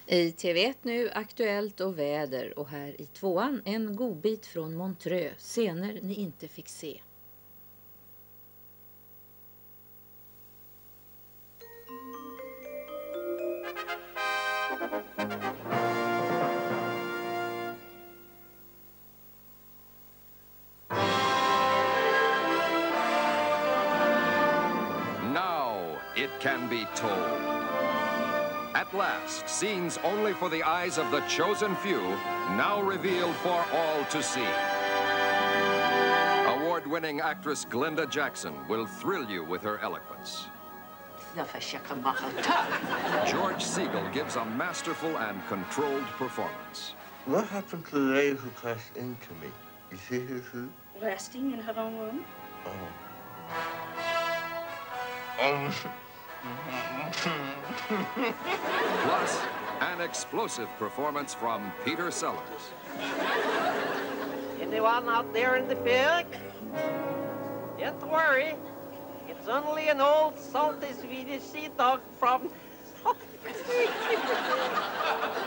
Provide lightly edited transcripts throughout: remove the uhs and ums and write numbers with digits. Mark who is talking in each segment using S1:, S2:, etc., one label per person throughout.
S1: I TV1 nu, Aktuellt och väder, och här i tvåan en godbit från Montreux, scener ni inte fick se.
S2: Now it can be told. At last, scenes only for the eyes of the chosen few, now revealed for all to see. Award-winning actress Glenda Jackson will thrill you with her eloquence. George Siegel gives a masterful and controlled performance.
S3: What happened to the lady who crashed into me? Is she who?
S4: Resting in her own room.
S2: Plus, an explosive performance from Peter Sellers.
S5: Anyone out there in the field? Don't worry. It's only an old salty Swedish sea dog from...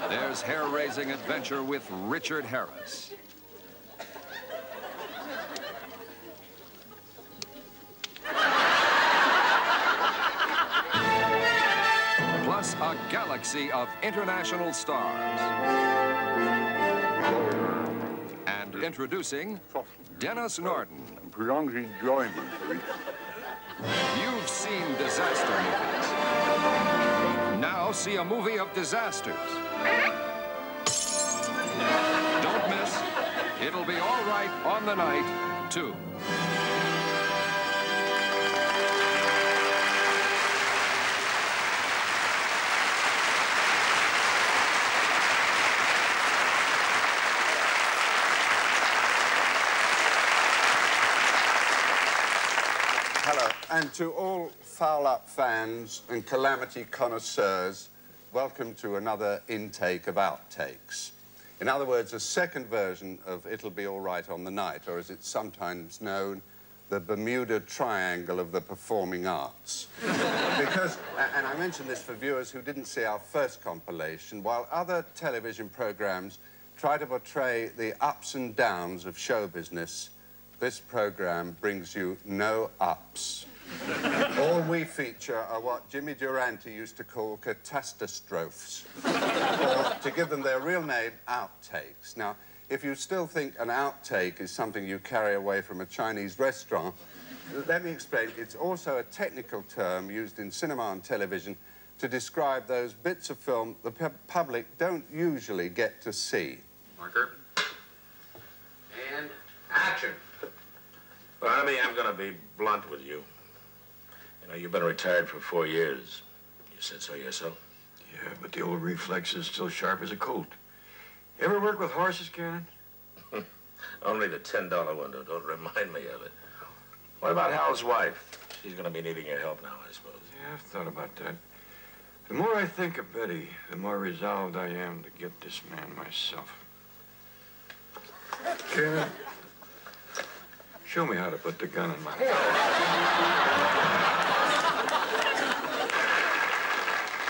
S2: There's hair-raising adventure with Richard Harris. Plus a galaxy of international stars. And introducing Dennis Norden. You've seen disaster movies. Now see a movie of disasters. Don't miss. It'll be all right on the night, too.
S6: Hello, and to all foul-up fans and calamity connoisseurs, welcome to another intake of outtakes. In other words, a second version of It'll Be All Right on the Night, or as it's sometimes known, the Bermuda Triangle of the performing arts. Because, and I mention this for viewers who didn't see our first compilation, while other television programs try to portray the ups and downs of show business, this program brings you no ups. All we feature are what Jimmy Durante used to call catastrophes, or to give them their real name, outtakes. Now, if you still think an outtake is something you carry away from a Chinese restaurant, let me explain. It's also a technical term used in cinema and television to describe those bits of film the public don't usually get to see.
S7: Marker. And action. Well, honey, I'm going to be blunt with you. You know, you've been retired for 4 years. You said so yourself?
S8: Yeah, but the old reflex is still sharp as a colt. You ever work with horses, Karen?
S7: Only the $10 window. Don't remind me of it. What about Hal's wife? She's going to be needing your help now, I suppose.
S8: Yeah, I've thought about that. The more I think of Betty, the more resolved I am to get this man myself. Karen, show me how to put the gun in my mouth.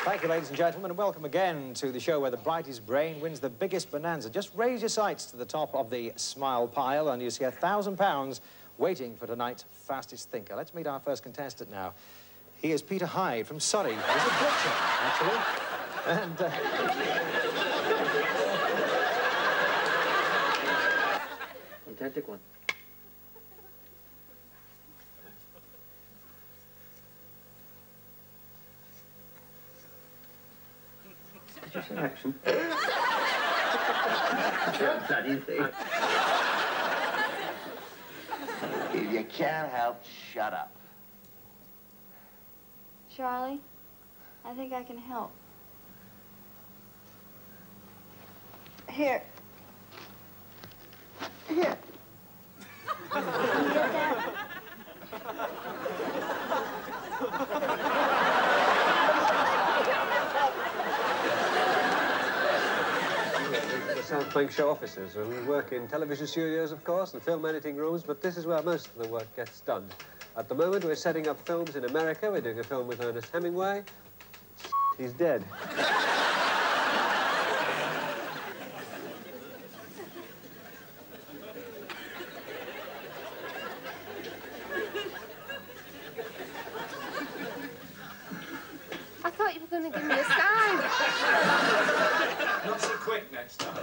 S9: Thank you, ladies and gentlemen, and welcome again to the show where the brightest brain wins the biggest bonanza. Just raise your sights to the top of the smile pile and you see £1,000 waiting for tonight's fastest thinker. Let's meet our first contestant now. He is Peter Hyde from Surrey. He's a butcher, actually. And...
S10: Authentic one. Just an action. That easy.
S11: If you can't help, shut up.
S12: Charlie, I think I can help. Here. Here. Can you get that?
S10: Sound playing show officers. Well, we work in television studios, of course, and film editing rooms, but this is where most of the work gets done. At the moment, we're setting up films in America. We're doing a film with Ernest Hemingway. He's dead.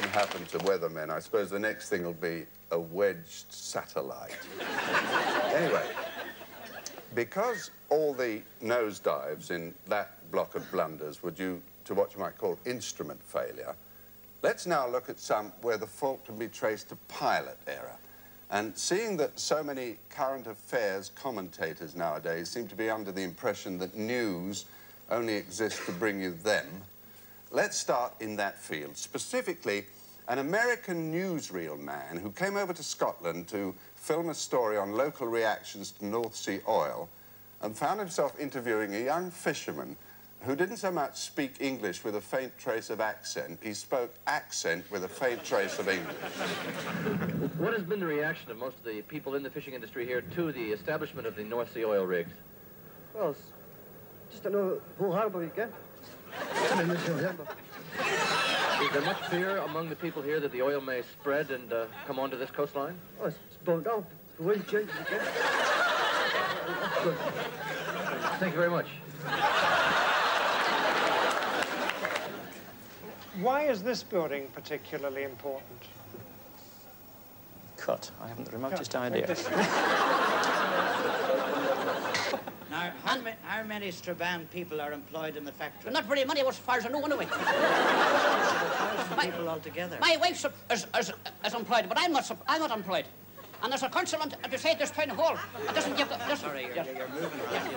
S6: can happen to weathermen. I suppose the next thing will be a wedged satellite. Anyway, because all the nosedives in that block of blunders were due to what you might call instrument failure, let's now look at some where the fault can be traced to pilot error. And seeing that so many current affairs commentators nowadays seem to be under the impression that news only exists to bring you them, let's start in that field. Specifically, an American newsreel man who came over to Scotland to film a story on local reactions to North Sea oil and found himself interviewing a young fisherman who didn't so much speak English with a faint trace of accent, he spoke accent with a faint trace of English.
S13: What has been the reaction of most of the people in the fishing industry here to the establishment of the North Sea oil rigs?
S10: Well, just don't know how horrible you get.
S13: Is there much fear among the people here that the oil may spread and come onto this coastline?
S10: Oh, it's bound out. The wind changes again.
S13: Thank you very much.
S14: Why is this building particularly important?
S15: Cut. I haven't the remotest idea.
S16: Now, how many Strabane people are employed in the factory?
S17: Well, not very many, as far as I know, anyway.
S16: People altogether.
S17: My wife's is employed, but I'm not employed. And there's a consultant at the side there's trying to hold. It doesn't give the...
S16: Sorry, you're moving around.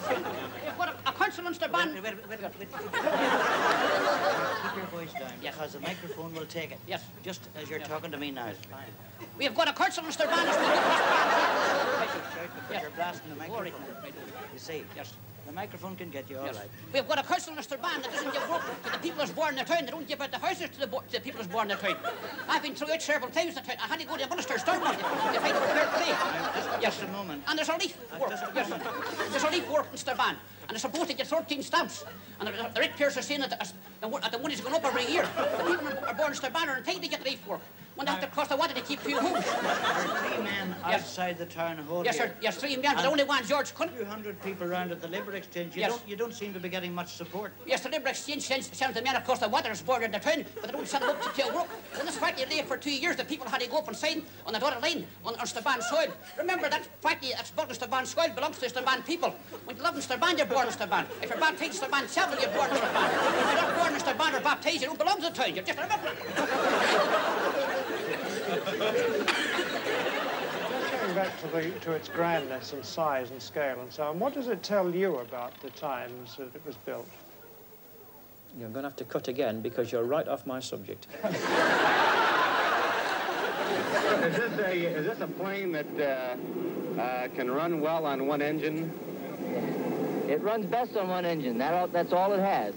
S17: We've got a consultant Strabane...
S16: Wait. Keep your voice down, because the microphone will take it.
S17: Yes.
S16: Just as you're talking to me now. Fine.
S17: We've got a consultant Strabane...
S16: You're blasting the microphone. You see? Yes. The microphone can get you all right.
S17: We've got a council in Strabane that doesn't give work to the people who's born in the town. They don't give out the houses to the people who's born in the town. I've been through it several times in the town. I had to go to the minister Stormont to fight for fair play.
S16: Just a moment.
S17: And there's a leaf work. Yes. There's a leaf work in Strabane. And they're supposed to get 13 stamps. And the rate pairs are saying that the money's going up every year. The people who are born in Strabane are entitled to get leaf work. When they have to cross the water, they keep 2 homes.
S16: There are 3 men outside the town hall.
S17: Yes, sir. Yes, 3 men, but only one George Cunt.
S16: 200 people around at the Labour Exchange. You don't seem to be getting much support.
S17: Yes, the Labour Exchange sends the men across the water and border in the town, but they don't send them up to work. When this factory lay for 2 years, the people had to go up and sign on the dotted line on Strabane soil. Remember, that factory that's built on Strabane soil belongs to the Strabane people. When you live in Strabane, you're born in Strabane. If you're baptized in Strabane chapel, you're born in Strabane. If you're not born in Strabane or baptized, you don't belong to the town. You're just a rebel.
S14: Going back to its grandness and size and scale and so on, what does it tell you about the times that it was built?
S15: You're going to have to cut again because you're right off my subject.
S18: Is this a plane that can run well on one engine?
S19: It runs best on one engine. That's all it has.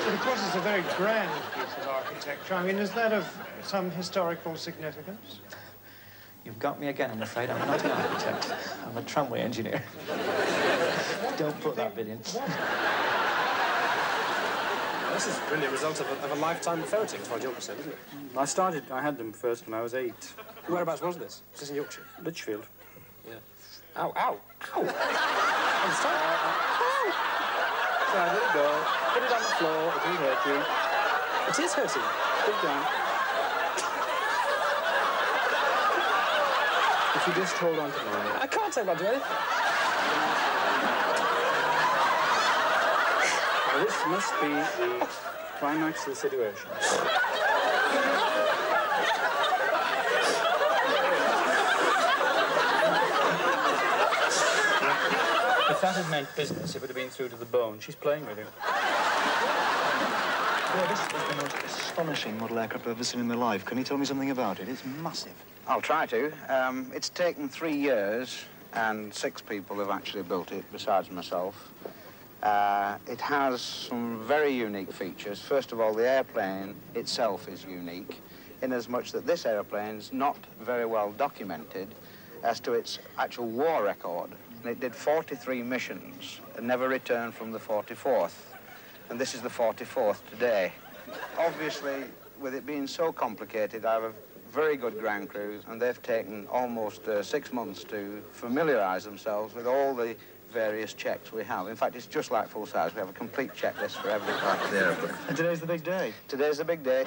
S14: But of course, it's a very grand piece of architecture. I mean, is that of some historical significance?
S15: You've got me again, I'm afraid. I'm not an architect. I'm a tramway engineer. Don't put that bit in.
S20: This is really a result of a lifetime of ferreting, as far as you're concerned, isn't it?
S21: I had them first when I was 8.
S20: Whereabouts was this? Was this in Yorkshire?
S21: Lichfield.
S20: Yeah. Ow, ow, ow!
S21: Right, let it go. Put it on the floor, it won't hurt you.
S20: It is hurting.
S21: Put it down. If you just hold on to mine.
S20: I can't take that to anything.
S21: Well, this must be the climax of the situation. If that had meant business, it would have been through to the bone. She's playing with you.
S22: Yeah, this is the most astonishing model aircraft I've ever seen in my life. Can you tell me something about it? It's massive.
S23: I'll try to. It's taken 3 years, and 6 people have actually built it, besides myself. It has some very unique features. First of all, the airplane itself is unique, in as much that this airplane's not very well documented as to its actual war record. And it did 43 missions and never returned from the 44th. And this is the 44th today. Obviously, with it being so complicated, I have a very good ground crews, and they've taken almost 6 months to familiarize themselves with all the various checks we have. In fact, it's just like full size. We have a complete checklist for every part of the airplane.
S22: And today's the big day.
S23: Today's the big day.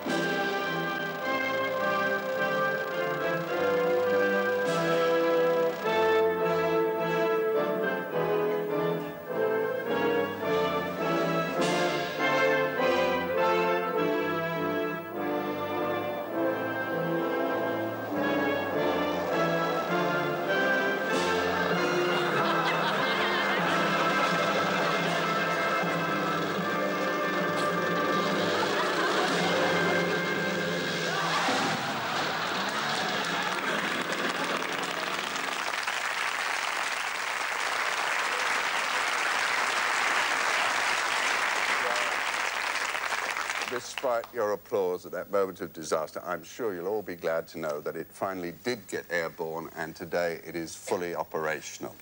S6: Despite your applause at that moment of disaster, I'm sure you'll all be glad to know that it finally did get airborne, and today it is fully operational.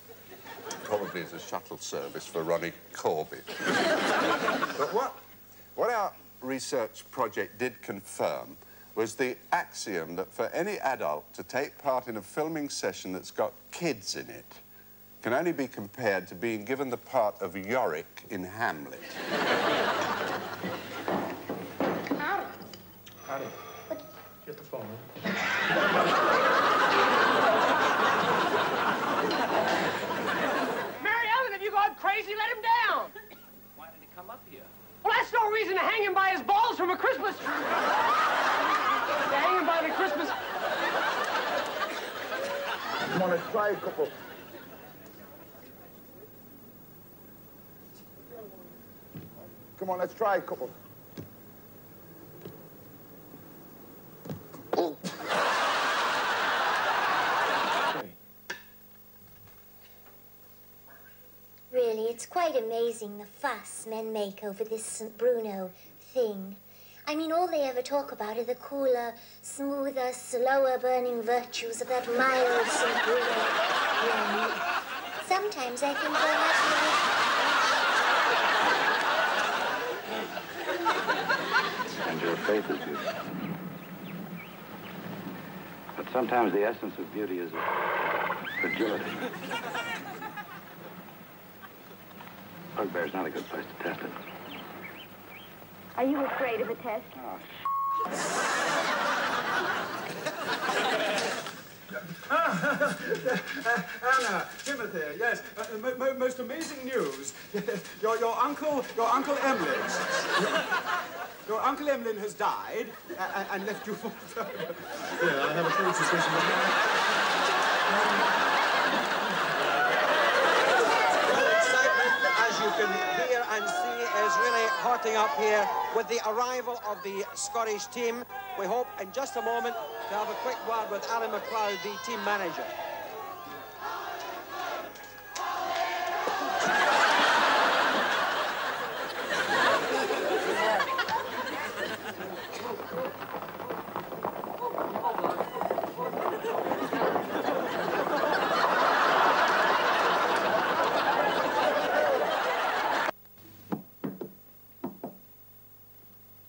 S6: Probably as a shuttle service for Ronnie Corby. But what our research project did confirm was the axiom that for any adult to take part in a filming session that's got kids in it can only be compared to being given the part of Yorick in Hamlet.
S21: Howdy. Get the phone.
S1: Mary Ellen, have you gone crazy? Let him down.
S13: Why did he come up here?
S1: Well, that's no reason to hang him by his balls from a Christmas tree. To hang him by the Christmas...
S2: Come on, let's try a couple. Come on, let's try a couple.
S3: Really, it's quite amazing the fuss men make over this St. Bruno thing. I mean, all they ever talk about are the cooler, smoother, slower burning virtues of that mild St. Bruno blend. Sometimes I think they're
S4: And your faith is beautiful. But sometimes the essence of beauty is fragility. Bugbear's not a good place to test it.
S3: Are you afraid of a test?
S4: Oh,
S7: Anna, Timothy, yes. Most amazing news. Your uncle Emlyn. Your Uncle Emlyn has died and left you for... Yeah, I have a full suspicion of
S8: As you can hear and see, is really hotting up here with the arrival of the Scottish team. We hope in just a moment to have a quick word with Alan MacLeod, the team manager.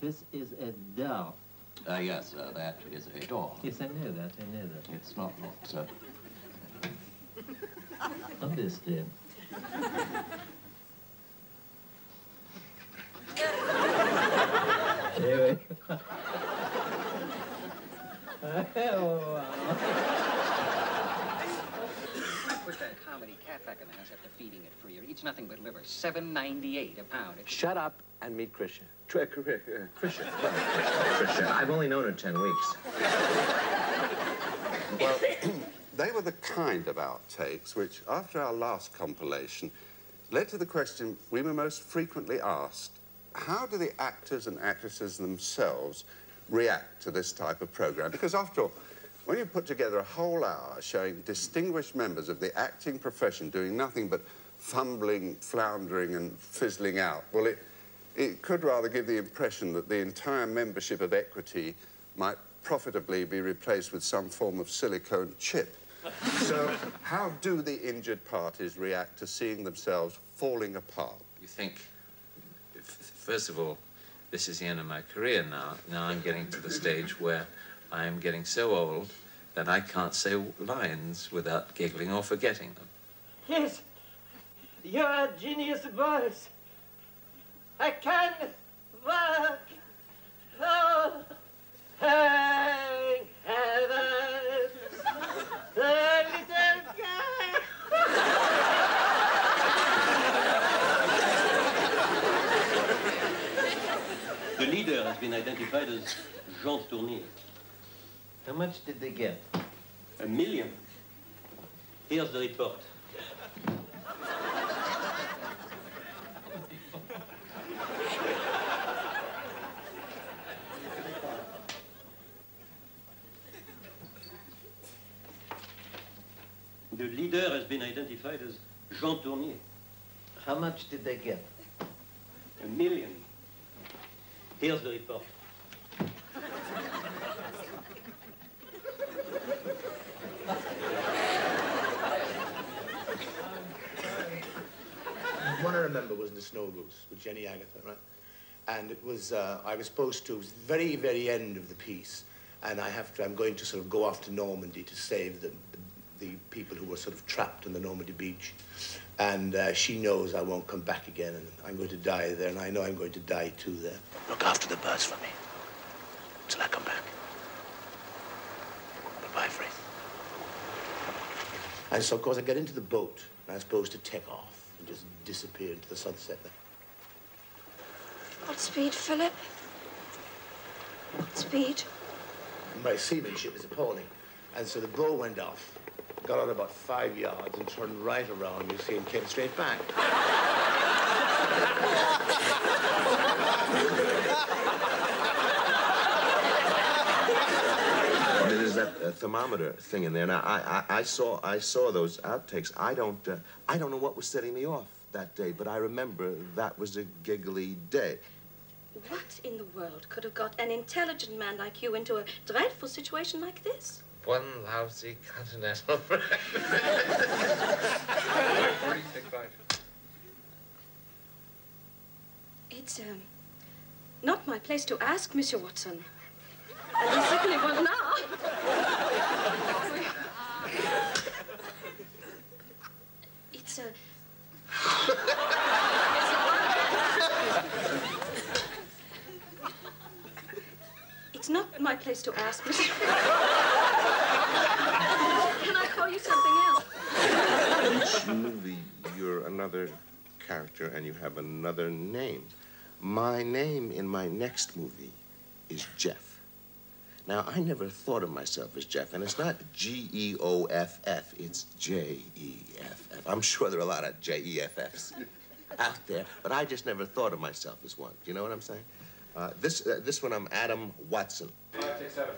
S9: This is a door.
S11: Yes, that is a door.
S9: Yes, I know that,
S11: It's not locked, sir.
S9: Understand. Anyway.
S12: What's that comedy cat back in the house after feeding it free? It eats nothing but liver. $7.98 a pound.
S13: Shut up and meet Christian.
S11: Christian. I've only known her 10 weeks.
S6: Well, they were the kind of outtakes which, after our last compilation, led to the question we were most frequently asked: how do the actors and actresses themselves react to this type of program? Because, after all, when you put together a whole hour showing distinguished members of the acting profession doing nothing but fumbling, floundering, and fizzling out, well, it could rather give the impression that the entire membership of Equity might profitably be replaced with some form of silicone chip. So, how do the injured parties react to seeing themselves falling apart?
S11: You think, first of all, this is the end of my career now. Now I'm getting to the stage where I am getting so old that I can't say lines without giggling or forgetting them.
S1: Yes.
S5: You're a genius, boys. I can walk. Oh, thank heavens. The little guy.
S10: The leader has been identified as Jean Tournier.
S9: How much did they get?
S10: $1 million. Here's the report. The leader has been identified as Jean Tournier.
S9: How much did they get?
S10: $1 million. Here's the report.
S24: The one I remember was in the Snow Goose with Jenny Agatha, right? And it was, I was supposed to, it was the very, very end of the piece, and I'm going to sort of go off to Normandy to save the people who were sort of trapped on the Normandy beach. And she knows I won't come back again, and I'm going to die there, and I know I'm going to die too there. Look after the birds for me, till I come back. Goodbye, Frith. And so, of course, I get into the boat, and I'm supposed to take off and just disappear into the sunset there.
S25: What speed, Philip? What speed?
S24: My seamanship is appalling. And so the bow went off, got out about 5 yards and turned right around, you see, and came straight back.
S26: There's that thermometer thing in there. Now, I saw those outtakes. I don't know what was setting me off that day, but I remember that was a giggly day.
S25: What in the world could have got an intelligent man like you into a dreadful situation like this?
S11: One lousy continental breakfast.
S25: It's, not my place to ask, Monsieur Watson. And you certainly won't now. It's, It's not my place to ask, Mr. Can I call you something else?
S26: Each movie, you're another character and you have another name. My name in my next movie is Jeff. Now, I never thought of myself as Jeff, and it's not G-E-O-F-F, it's J-E-F-F. I'm sure there are a lot of J-E-F-Fs out there, but I just never thought of myself as one. Do you know what I'm saying? This one, I'm Adam Watson.
S12: 5, 6, 7.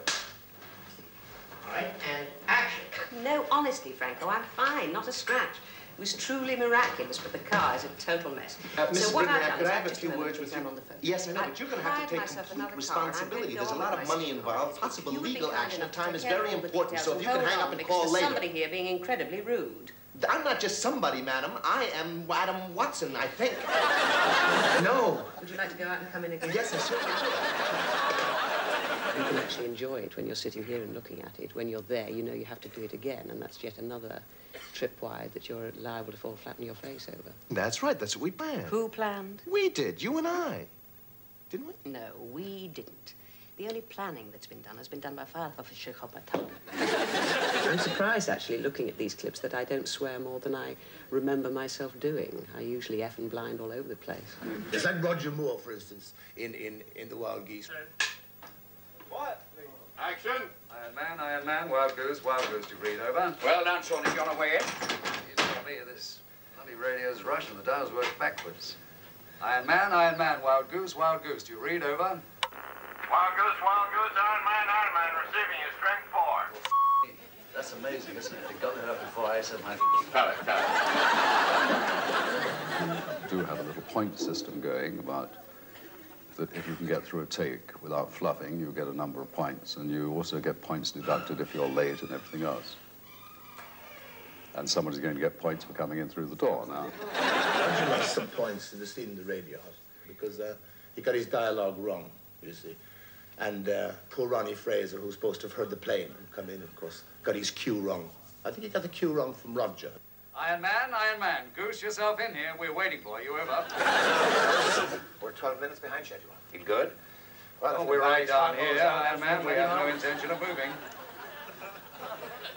S27: All right, and action. No, honestly, Franco, I'm fine, not a scratch. It was truly miraculous, but the car is a total mess.
S26: Mrs.
S27: So what I've
S26: Whitney,
S27: done
S26: could
S27: is
S26: I have a
S27: just
S26: few words with you?
S27: on the phone.
S26: Yes, I know,
S27: I've
S26: but you're going to have to
S27: hired
S26: take
S27: myself
S26: complete
S27: another car, and I'm
S26: responsibility.
S27: going
S26: There's
S27: to
S26: a
S27: go
S26: lot
S27: on
S26: of
S27: with
S26: money
S27: my
S26: involved.
S27: schedule.
S26: Possible
S27: If you would be
S26: legal
S27: kind
S26: action
S27: enough
S26: at
S27: to
S26: time is
S27: take care
S26: very
S27: of all the
S26: important,
S27: details
S26: so
S27: and
S26: if you can
S27: hold
S26: hang
S27: on,
S26: up and
S27: because
S26: call
S27: there's
S26: later.
S27: somebody here being incredibly rude.
S26: I'm not just somebody, madam. I am Adam Watson, I think. No.
S27: Would you like to go out and come in again?
S26: Yes, I certainly
S27: You can actually enjoy it when you're sitting here and looking at it. When you're there, you know you have to do it again, and that's yet another tripwire that you're liable to fall flat on your face over.
S26: That's right. That's what we planned.
S27: Who planned?
S26: We did. You and I. Didn't we?
S27: No, we didn't. The only planning that's been done has been done by Fire Officer Robert. I'm surprised, actually, looking at these clips, that I don't swear more than I remember myself doing. I usually F and blind all over the place.
S24: It's like Roger Moore, for instance, in The Wild Geese.
S28: What? Action! Iron Man, Wild Goose, do you read over? Well done, Shawnee, you on the way in? You tell me this bloody radio's Russian, the dials work backwards. Iron Man, Wild Goose, do you read over?
S29: Wild Goose, Iron Man, receiving you, strength 4.
S22: That's amazing, isn't it? They got that up before I said my...
S28: Pallet.
S30: Do have a little point system going about that if you can get through a take without fluffing, you get a number of points, and you also get points deducted if you're late and everything else. And somebody's going to get points for coming in through the door now.
S24: Roger lost some points in the scene in the radio house because he got his dialogue wrong, you see. And poor Ronnie Fraser, who's supposed to have heard the plane come in, of course, got his cue wrong. I think he got the cue wrong from Roger.
S28: Iron Man, goose yourself in here. We're waiting for you, over.
S2: We're 12 minutes behind schedule. You good?
S28: Well, we're right down here, Iron Man. We have no intention of moving.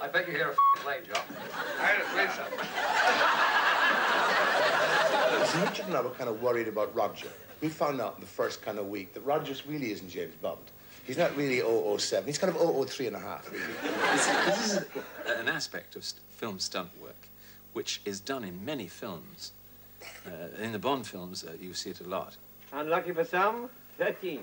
S28: I bet you hear a plane, John.
S2: I believe so.
S24: See, Richard and I were kind of worried about Roger. We found out in the first kind of week that Roger really isn't James Bond. He's not really 007. He's kind of 003 and a half, really.
S11: This is an aspect of film stunt work which is done in many films. In the Bond films, you see it a lot.
S5: Unlucky for some, 13.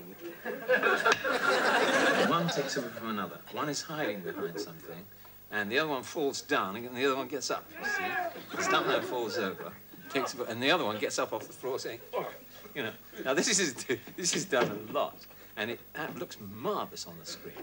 S11: One takes over from another. One is hiding behind something, and the other one falls down, and the other one gets up, you see. The stuntman falls over, and the other one gets up off the floor saying, oh, you know. Now, this is done a lot, and it looks marvellous on the screen.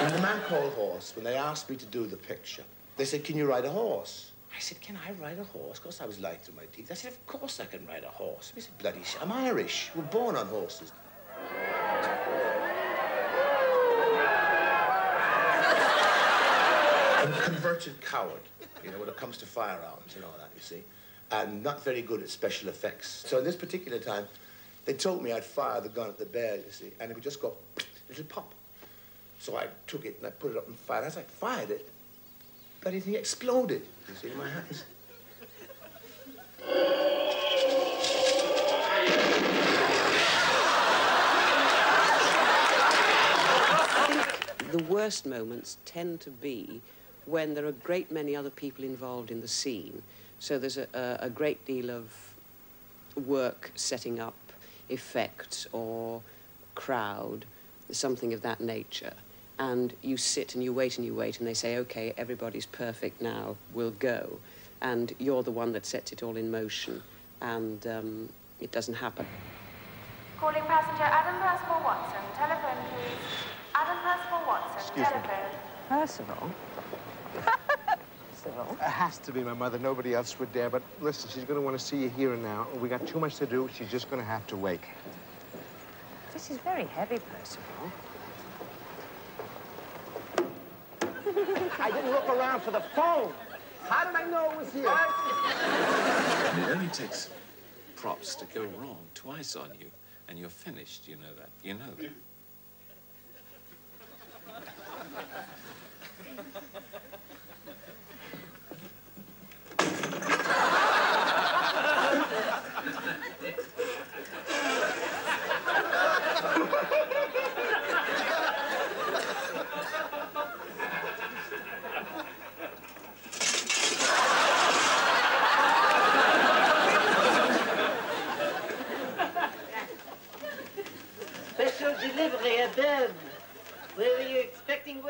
S24: In The Man Called Horse, when they asked me to do the picture, they said, can you ride a horse? I said, can I ride a horse? Of course, I was lying through my teeth. I said, of course I can ride a horse. I said, bloody shit, I'm Irish. We're born on horses. I'm a converted coward, you know, when it comes to firearms and all that, you see. And not very good at special effects. So in this particular time, they told me I'd fire the gun at the bear, you see, and it would just go, little pop. So I took it and I put it up and fired. As I fired it, bloody thing exploded, you see, in my hands.
S27: The worst moments tend to be when there are a great many other people involved in the scene. So there's a great deal of work setting up effect or crowd, something of that nature. And you sit and you wait and you wait, and they say, okay, everybody's perfect now, we'll go. And you're the one that sets it all in motion, and it doesn't happen.
S14: Calling passenger Adam Percival Watson. Telephone, please. Adam Percival Watson.
S26: Excuse me.
S14: Telephone.
S27: Percival?
S26: It has to be my mother. Nobody else would dare. But listen, she's going to want to see you here and now. We got too much to do. She's just going to have to wait.
S27: This is very heavy, Percival.
S26: I didn't look around for the phone. How did I know it was here?
S11: And it only takes props to go wrong twice on you, and you're finished, you know that. You know that.
S5: Special delivery, Adam. Where were you expecting?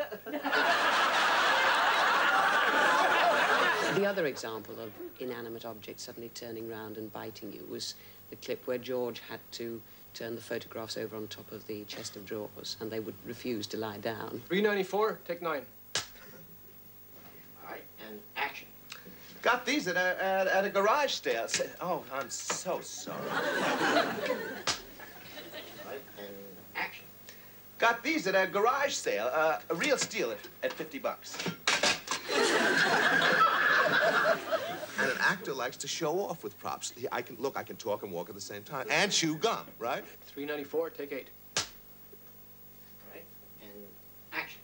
S27: The other example of inanimate objects suddenly turning round and biting you was the clip where George had to turn the photographs over on top of the chest of drawers, and they would refuse to lie down.
S1: 394, take 9.
S2: All right, and action.
S26: Got these at a garage sale. Oh, I'm so sorry.
S2: Action.
S26: Got these at a garage sale. A real steal at $50. And an actor likes to show off with props. I can talk and walk at the same time. And chew gum, right?
S1: 394, take 8.
S2: All right, and action.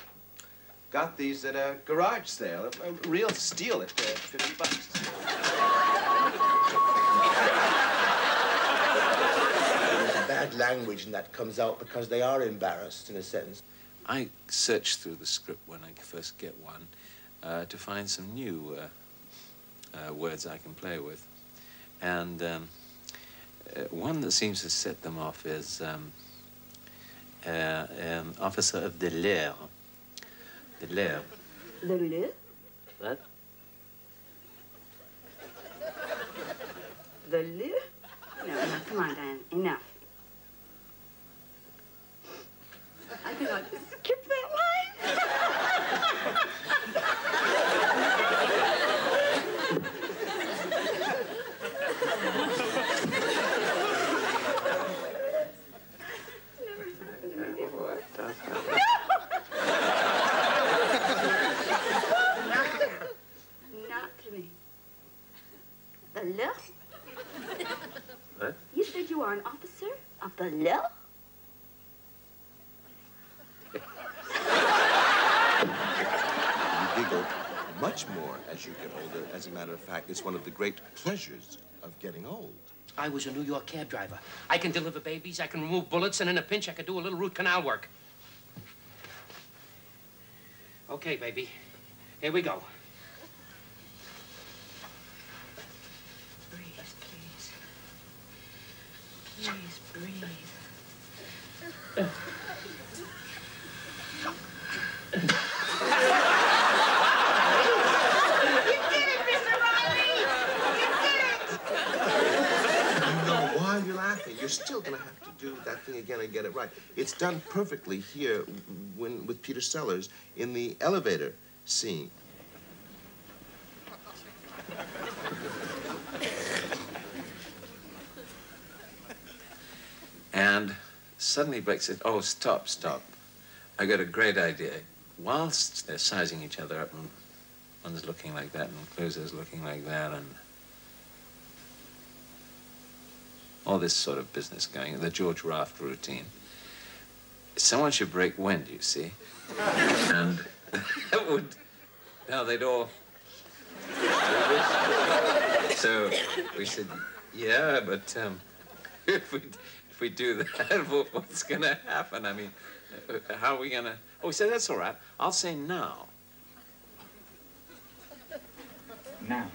S26: Got these at a garage sale. A real steal at $50.
S24: There's bad language and that comes out because they are embarrassed, in a sense.
S11: I search through the script when I first get one to find some new words I can play with. And one that seems to set them off is officer of the l'air. The l'air.
S25: The l'air?
S11: What?
S25: The l'air? No, no, come on, Diane. Enough. I think I'll just skip that line.
S3: below?
S26: You giggle much more as you get older. As a matter of fact, it's one of the great pleasures of getting old.
S4: I was a New York cab driver. I can deliver babies, I can remove bullets, and in a pinch, I could do a little root canal work. Okay, baby. Here we go.
S3: Breathe, please. Please, breathe.
S26: You're laughing. You're still going to have to do that thing again and get it right. It's done perfectly here with Peter Sellers in the elevator scene.
S11: And suddenly Blake said, oh, stop. I got a great idea. Whilst they're sizing each other up, and one's looking like that, and Clouseau's looking like that, and all this sort of business going, the George Raft routine. Someone should break wind, you see. And that would, now they'd all do this. So we said, yeah, but if we do that, what's going to happen? I mean, how are we going to... Oh, we said, that's all right. I'll say now.
S7: Now.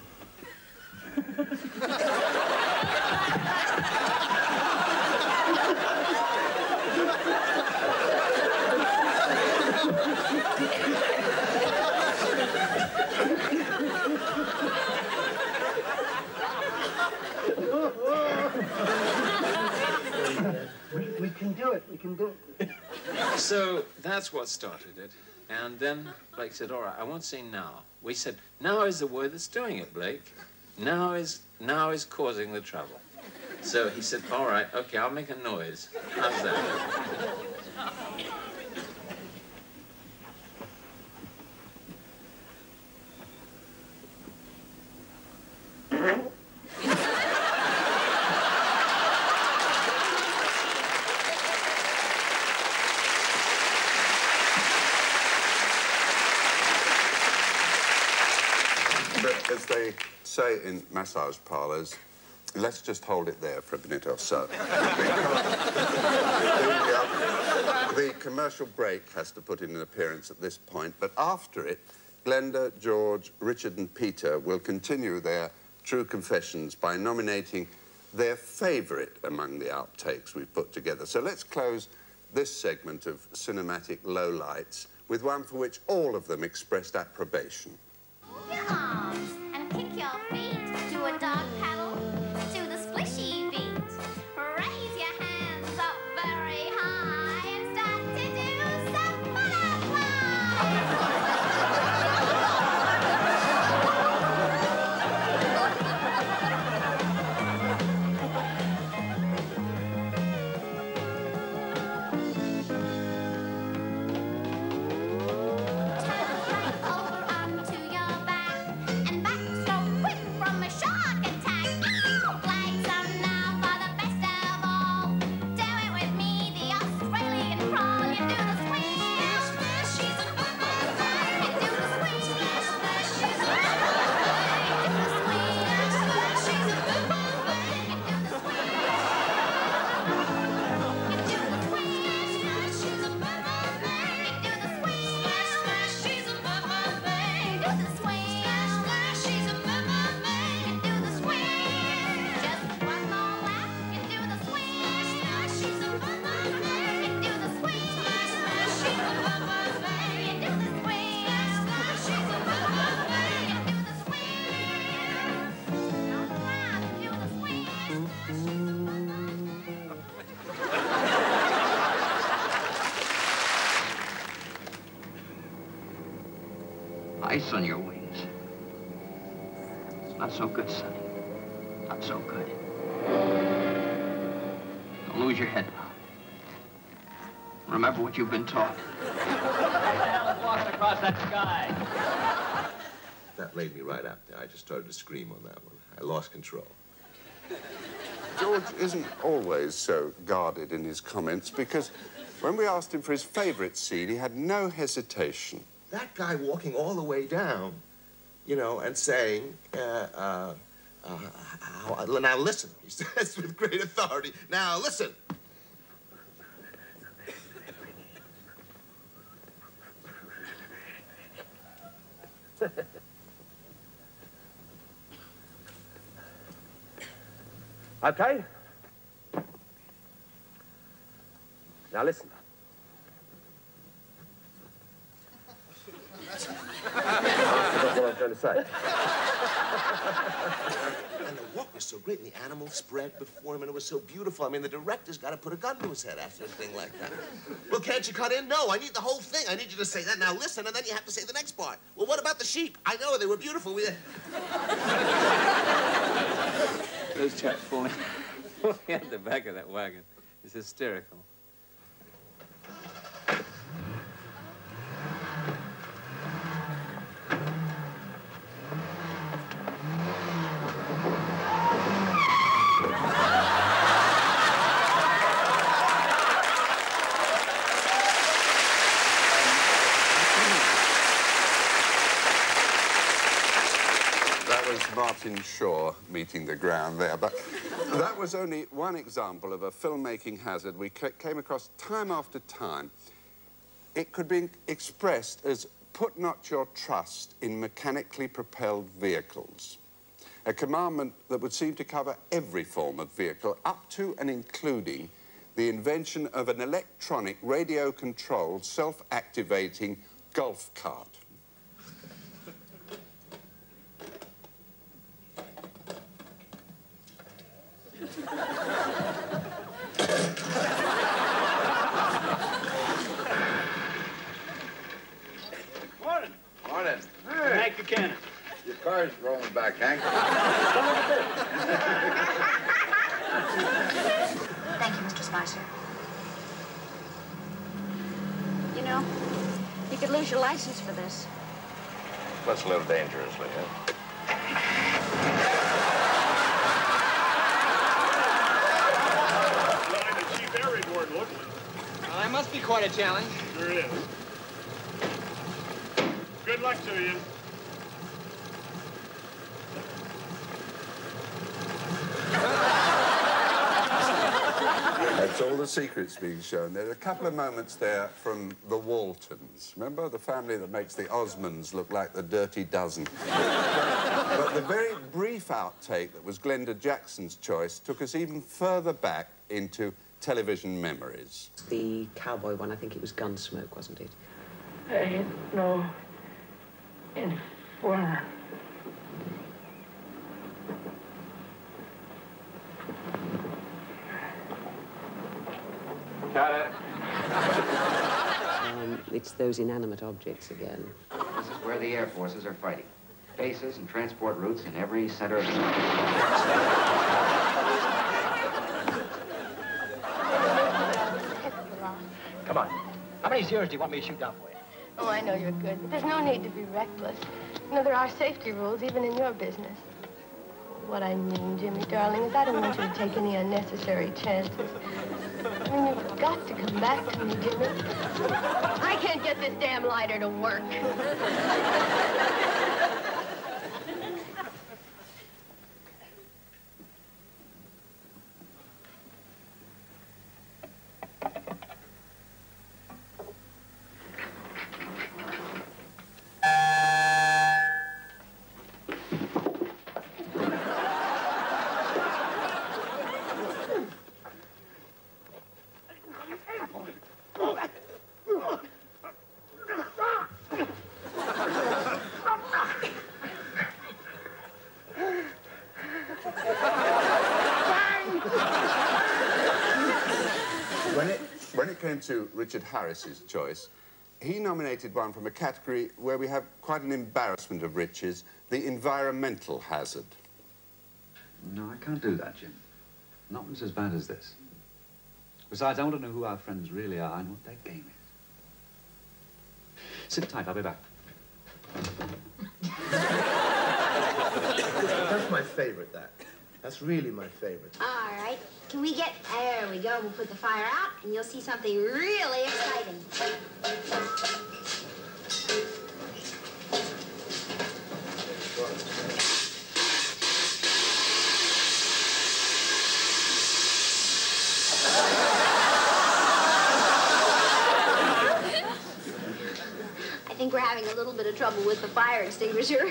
S1: We can do it. We can do it.
S11: So that's what started it. And then Blake said, all right, I won't say now. We said, now is the word that's doing it, Blake. Now is causing the trouble. So he said, all right, okay, I'll make a noise. How's that?
S6: But as they say in massage parlours, let's just hold it there for a minute or so. The commercial break has to put in an appearance at this point, but after it, Glenda, George, Richard and Peter will continue their true confessions by nominating their favourite among the outtakes we've put together. So let's close this segment of cinematic lowlights with one for which all of them expressed approbation.
S14: Your arms and kick your feet to a dog paddle to the splishy beat. Raise your hands up very high and start to do some butterfly.
S12: Ice on your wings. It's not so good, Sonny. Not so good. Don't lose your head now. Remember what you've been taught.
S4: Walking across that sky.
S26: That laid me right out there. I just started to scream on that one. I lost control.
S6: George isn't always so guarded in his comments, because when we asked him for his favourite scene, he had no hesitation.
S26: That guy walking all the way down, you know, and saying, now listen, he says with great authority, now listen.
S1: Okay? Now listen. That's what I was going to say.
S26: And the walk was so great, and the animal spread before him, and it was so beautiful. I mean, the director's got to put a gun to his head after a thing like that. Well, can't you cut in? No, I need the whole thing. I need you to say that. Now listen, and then you have to say the next part. Well, what about the sheep? I know, they were beautiful.
S11: Those chaps falling at the back of that wagon is hysterical.
S6: Martin Shaw meeting the ground there, but that was only one example of a filmmaking hazard we came across time after time. It could be expressed as put not your trust in mechanically propelled vehicles, a commandment that would seem to cover every form of vehicle, up to and including the invention of an electronic radio-controlled self-activating golf cart.
S28: Morning.
S29: Morning.
S28: Hey. Hank Buchanan.
S29: Your car's rolling back, Hank.
S25: Thank you, Mr. Spicer. You know, you could lose your license for this.
S29: That's a little dangerously, huh?
S1: Well, that must be quite a challenge.
S29: Sure is. Good luck to you.
S6: That's all the secrets being shown. There are a couple of moments there from the Waltons. Remember the family that makes the Osmonds look like the Dirty Dozen? But the very brief outtake that was Glenda Jackson's choice took us even further back into television memories.
S27: The cowboy one, I think it was Gunsmoke, wasn't it?
S5: I ain't no informer.
S28: Got it.
S27: It's those inanimate objects again.
S12: This is where the air forces are fighting. Bases and transport routes in every center of the
S1: Come on. How many zeros do you want me to shoot down for you?
S3: Oh, I know you're good, but there's no need to be reckless. You know, there are safety rules even in your business. What I mean, Jimmy, darling, is I don't want you to take any unnecessary chances. I mean, you've got to come back to me, Jimmy. I can't get this damn lighter to work.
S6: When it came to Richard Harris's choice, he nominated one from a category where we have quite an embarrassment of riches, the environmental hazard.
S30: No, I can't do that, Jim. Not when it's as bad as this. Besides, I want to know who our friends really are and what their game is. Sit tight, I'll be back.
S24: That's my favorite, that. That's really my favorite.
S14: All right. Can we get... There we go. We'll put the fire out, and you'll see something really exciting. I think we're having a little bit of trouble with the fire extinguisher.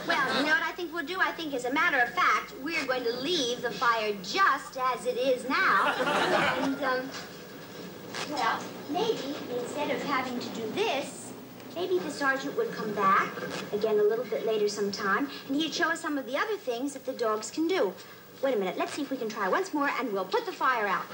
S14: Well, you know what I think we'll do? I think, as a matter of fact, we're going to leave the fire just as it is now. And, well, maybe instead of having to do this, maybe the sergeant would come back again a little bit later sometime, and he'd show us some of the other things that the dogs can do. Wait a minute. Let's see if we can try once more, and we'll put the fire out.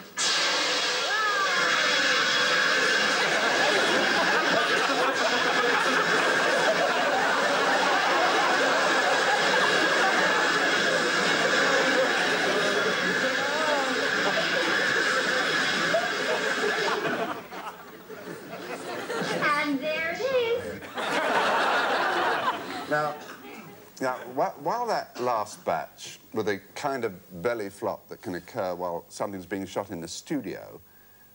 S14: And there it is.
S6: Now, while that last batch, with a kind of belly flop that can occur while something's being shot in the studio,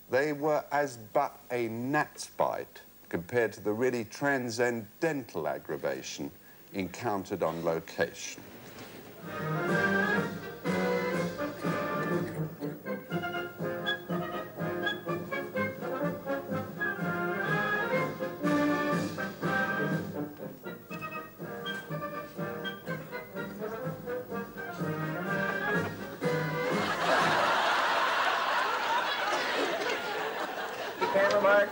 S6: they were as but a gnat's bite compared to the really transcendental aggravation encountered on location.
S2: Camera, Mark.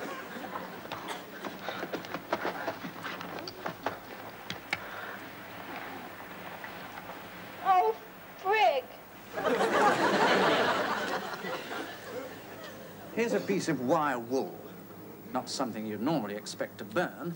S14: Oh, frig.
S8: Here's a piece of wire wool. Not something you'd normally expect to burn.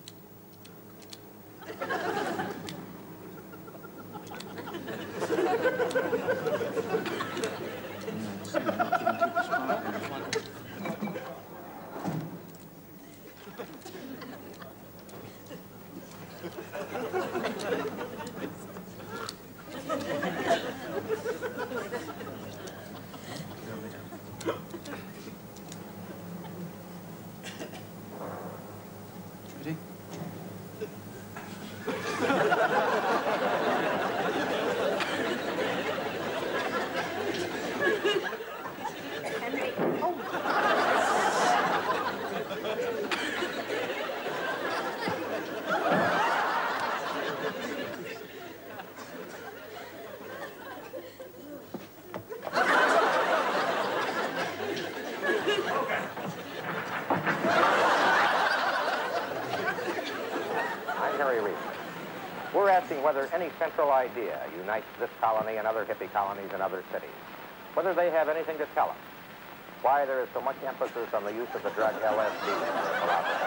S8: Ready?
S14: Henry. Oh.
S2: I'm Harry Reid. We're asking whether any central idea unites this colony and other hippie colonies in other cities. Whether they have anything to tell us. Why there is so much emphasis on the use of the drug LSD in our philosophy.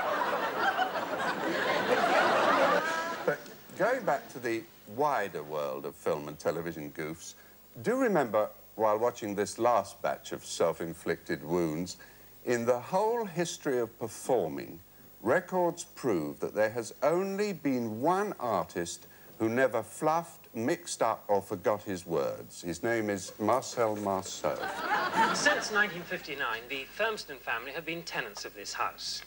S6: But going back to the wider world of film and television goofs, do remember, while watching this last batch of self-inflicted wounds, in the whole history of performing, records prove that there has only been one artist who never fluffed, mixed up, or forgot his words. His name is Marcel Marceau.
S13: Since 1959, the Firmston family have been tenants of this house.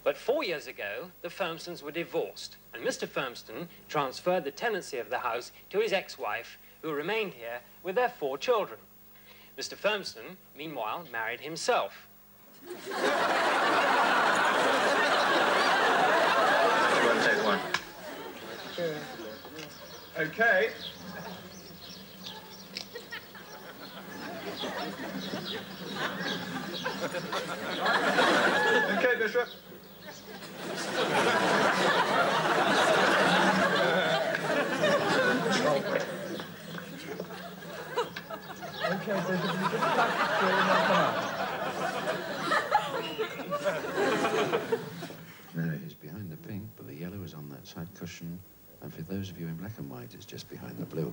S13: But 4 years ago, the Firmstons were divorced, and Mr. Firmston transferred the tenancy of the house to his ex-wife, who remained here with their 4 children. Mr. Firmston, meanwhile, married himself.
S11: Take one.
S7: Okay. Okay, Bishop.
S15: Okay, Bishop, you put the plastic through and then come out.
S11: There it is behind the pink.
S9: cushion, and for those of you in black and white, it's just behind the blue.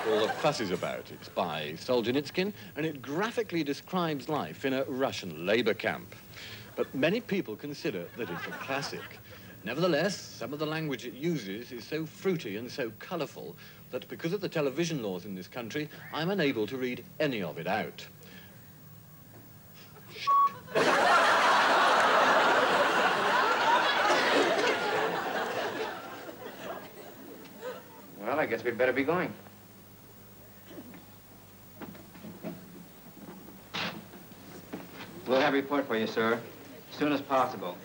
S10: All the fuss is about. It's by Solzhenitsyn, and it graphically describes life in a Russian labor camp. But many people consider that it's a classic. Nevertheless, some of the language it uses is so fruity and so colourful that because of the television laws in this country, I'm unable to read any of it out.
S16: Well, I guess we'd better be going. We'll have a report for you, sir, as soon as possible.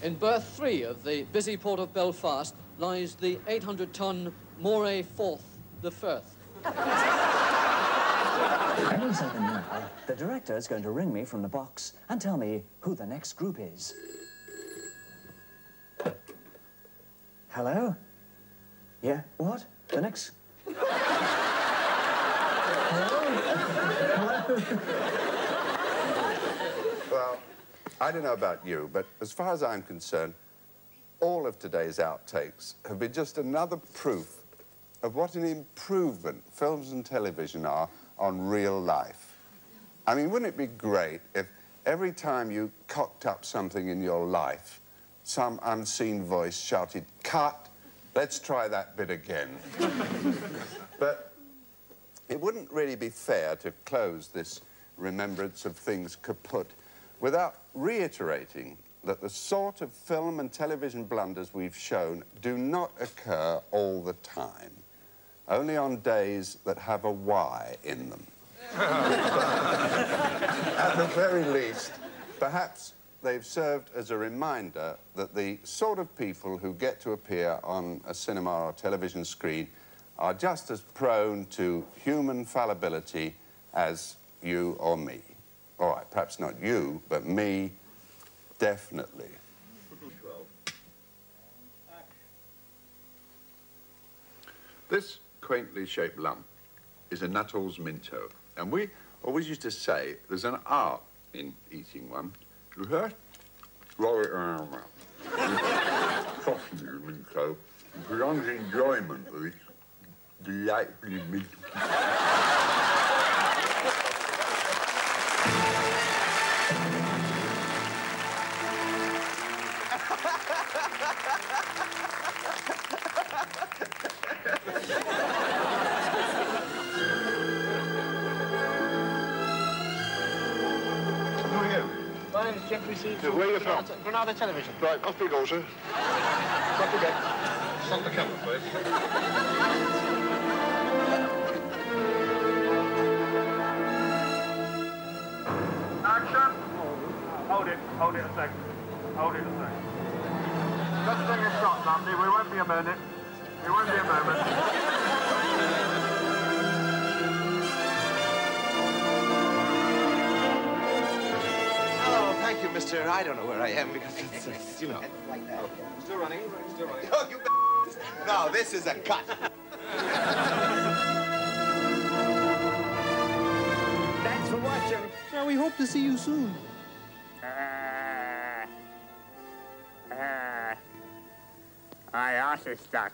S17: In berth 3 of the busy port of Belfast lies the 800-ton Moray Forth the Firth.
S18: I need something now. The director is going to ring me from the box and tell me who the next group is. Hello? Yeah, what? The next...
S6: Well, I don't know about you, but as far as I'm concerned, all of today's outtakes have been just another proof of what an improvement films and television are on real life. I mean, wouldn't it be great if every time you cocked up something in your life, some unseen voice shouted, "Cut, let's try that bit again." But it wouldn't really be fair to close this remembrance of things kaput without reiterating that the sort of film and television blunders we've shown do not occur all the time, only on days that have a Y in them. At the very least, perhaps they've served as a reminder that the sort of people who get to appear on a cinema or television screen are just as prone to human fallibility as you or me. All right, perhaps not you, but me, definitely. This quaintly shaped lump is a Nuttall's minto, and we always used to say there's an art in eating one. You hear? Roll it around. Soften the minto, and prolong the enjoyment of this delightfully meaty.
S16: My name's Jeffrey C.
S26: Where are you from?
S16: Granada Television.
S26: Right, off we go, sir.
S16: Stop again.
S26: Stop the camera, please.
S29: Action! Hold it a second. Hold it a second. Just take a shot, Andy. We won't be a minute. We won't be a moment.
S26: Oh, thank you, Mr. I don't know where I am because it's you know.
S16: Like that. Still running, still running.
S26: Oh, you No, this is a cut.
S1: Thanks for watching.
S19: Well, we hope to see you soon.
S1: My arse is stuck.